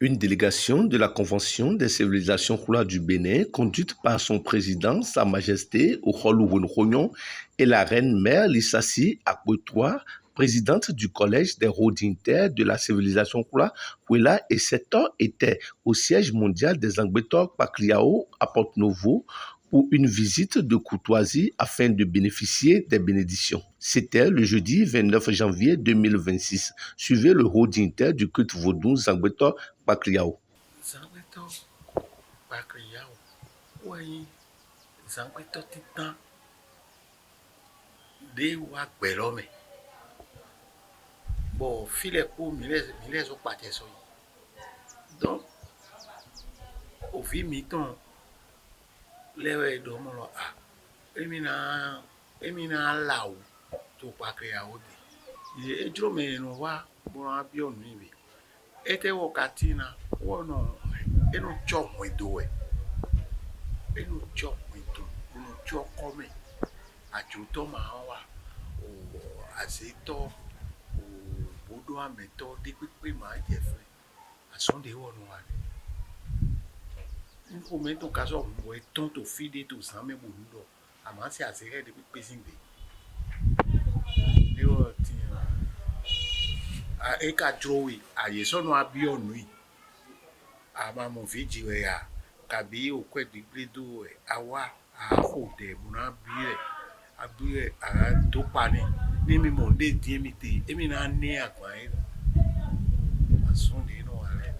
Une délégation de la Convention des civilisations Hula du Bénin, conduite par son président, Sa Majesté Okholou et la reine-mère Lissassi Akwetua, présidente du Collège des Rodintaires de la civilisation Hula, Huela et Setor, étaient au siège mondial des Angbetor Pakliao à Porto-Novo pour une visite de courtoisie afin de bénéficier des bénédictions. C'était le jeudi 29 janvier 2026. Suivez le Rodintaire du culte vaudou Zangbetor Pakliao. Zangbetor Pakliao, oui, Zangbetor Titan, de wa gbelome. Bon, filet pour milles au pâté soy. Donc, au fi miton, les domolo a, emina laou, to Pakliao de. Et je me no wa, bon abion nibi. Ete wokatina, wono, eno chop mwedoe. Eno chop mwedo, eno chop come. Ajuto mahawa, o azeto, o bodo ameto, dikwi ma jefe. Asonde wono wale. Un momento caso mwe tonto fide to same bundo. Amasi azere de pezinde. Leo tina. A eka jowi, a yesono abionui. Ama mon viji ya kabi okwe digledo awa ahode muna bire abire a topani ni mi mo de die mi te emi na ne agba e asunde no ale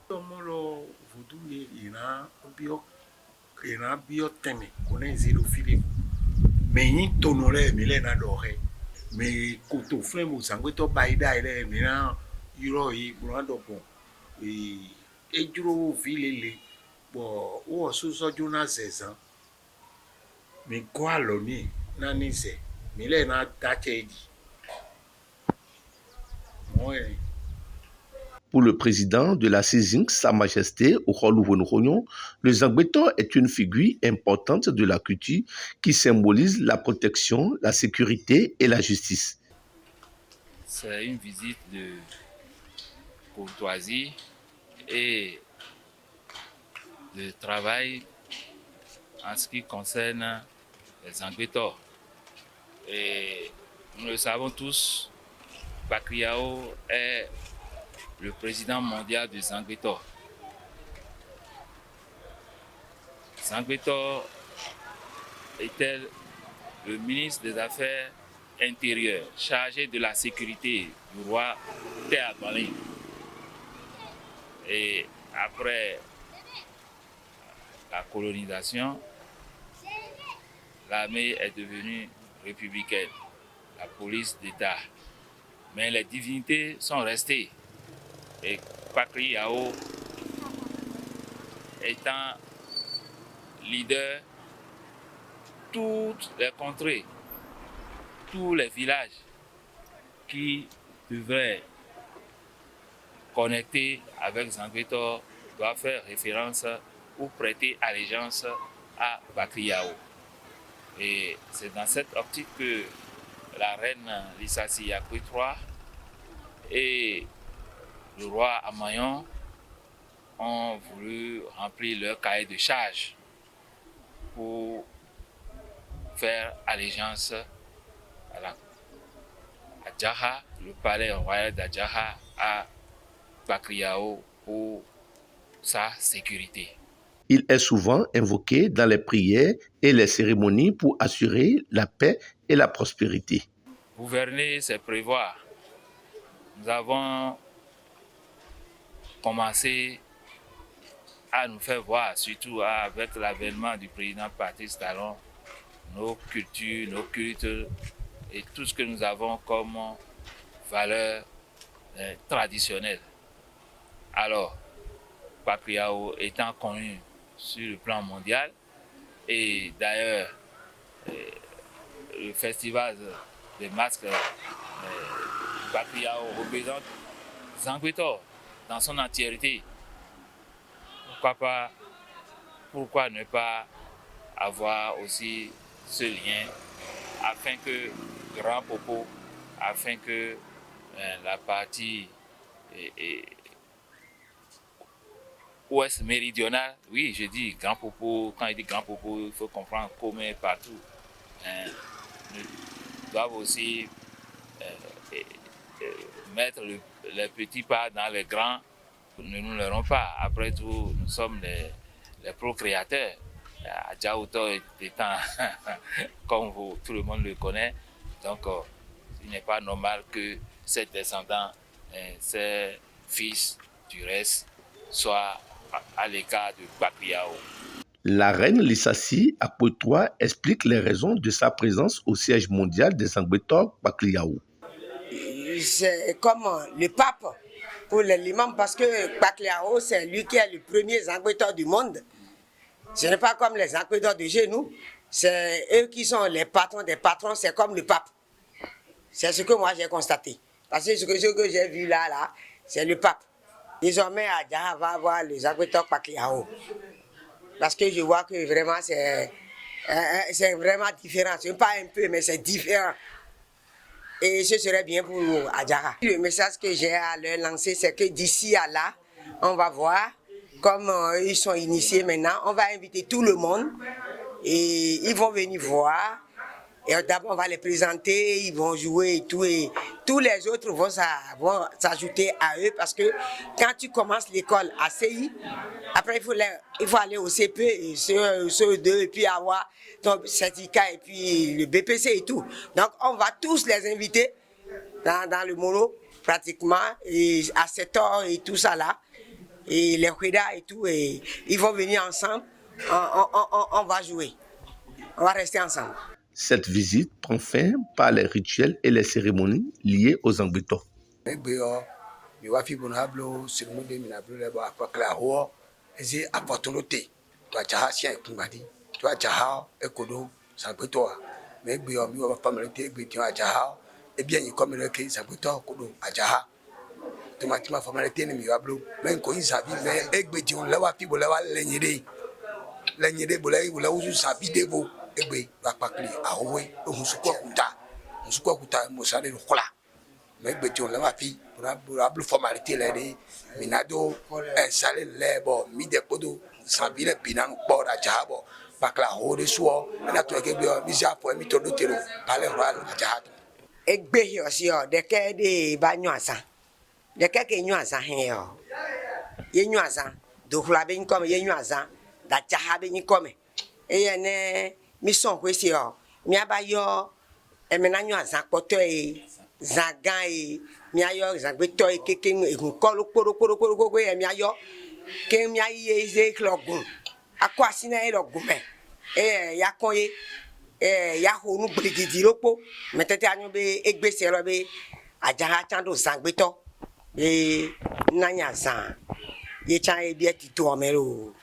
to mo lo vodu le ina bio teme kone zero fili me yin tono le mi le na dore me koto fle mo sangwe to baida ile mi na iro yi brando bon ejuro vilele bo wo so soju na zezan mi ko aloni na nize mi le na dacheji mo Pour le président de la CISINC, Sa Majesté Okholou, le Zangbetor est une figure importante de la culture qui symbolise la protection, la sécurité et la justice. C'est une visite de courtoisie et de travail en ce qui concerne les Zangbetor. Et nous le savons tous, Pakliao est le président mondial du Zangbetor. Zangbetor était le ministre des Affaires intérieures chargé de la sécurité du roi Théabalin. Et après la colonisation, l'armée est devenue républicaine, la police d'État. Mais les divinités sont restées. Et Pakliao étant leader, toutes les contrées, tous les villages qui devraient connecter avec Zangbetor doivent faire référence ou prêter allégeance à Pakliao. Et c'est dans cette optique que la reine Lissassi Akwetua et le roi Amayon ont voulu remplir leur cahier de charge pour faire allégeance à Djaha, le palais royal d'Adjaha, à Pakliao pour sa sécurité. Il est souvent invoqué dans les prières et les cérémonies pour assurer la paix et la prospérité. Gouverner, c'est prévoir. Nous avons commencé à nous faire voir, surtout avec l'avènement du président Patrice Talon, nos cultures, nos cultes et tout ce que nous avons comme valeurs traditionnelles. Alors, Pakliao étant connu sur le plan mondial, et d'ailleurs, le festival des masques Pakliao représente Zangbetor dans son entièreté. Pourquoi ne pas avoir aussi ce lien afin que Grand Popo, afin que la partie ouest méridional, oui, je dis Grand Popo. Quand il dit Grand Popo, il faut comprendre Comé partout. Nous doivent aussi mettre les petits pas dans les grands. Nous ne l'aurons pas. Après tout, nous sommes les procréateurs. Adjaouto étant, comme tout le monde le connaît, donc il n'est pas normal que ses descendants, ses fils du reste, soient à l'écart de Bakliao. La reine Lissassi à Poitoa explique les raisons de sa présence au siège mondial des Angbetor Bakliao. C'est comme le pape pour l'imam parce que Bakliao, c'est lui qui est le premier Angbetor du monde. Ce n'est pas comme les Angbetor de chez nous, c'est eux qui sont les patrons des patrons, c'est comme le pape. C'est ce que moi j'ai constaté. Parce que ce que j'ai vu là, c'est le pape. Désormais, Adjaha va avoir les Angbetor Bakliao. Parce que je vois que vraiment c'est vraiment différent. Ce n'est pas un peu, mais c'est différent. Et ce serait bien pour Adjaha. Le message que j'ai à leur lancer, c'est que d'ici à là, on va voir, comme ils sont initiés maintenant, on va inviter tout le monde et ils vont venir voir. Et d'abord, on va les présenter, ils vont jouer et tout. Et tous les autres vont s'ajouter à eux parce que quand tu commences l'école à CI, après il faut aller au CP, et CE2, et puis avoir ton certificat, et puis le BPC et tout. Donc, on va tous les inviter dans le mono, pratiquement, et à 7 heures et tout ça là. Et les Hueda et tout, et ils vont venir ensemble, on va jouer. On va rester ensemble. Cette visite prend fin par les rituels et les cérémonies liées aux Angbetor. Egbe bakpakli ahowe ohusukwa kuta mosale khola megbe tion la mafi pour ablu formalité là de minado installer le bo mide kodo sabile binan bora jabo bakla hore so na to egbe mi ja po mi to do tero pale roal jahad egbe yo si o de ke de ba nyu asan de ke nyu asan he yo ye nyu asan do hla be nkom ye nyu asan da jahad be nkom e ne mission kwesi o mi abayo emenanyo azakpoto e zagan e mi ayo zagbeto e keke egun kolo kporo e mi ayo ke mi aye ze klogun akọ asina e logun me ya konye ya honu gbelegidi lopo metete anyo be egbese ro be ajaha chando zagbeto be nanya zan ye chan e bi etito omero.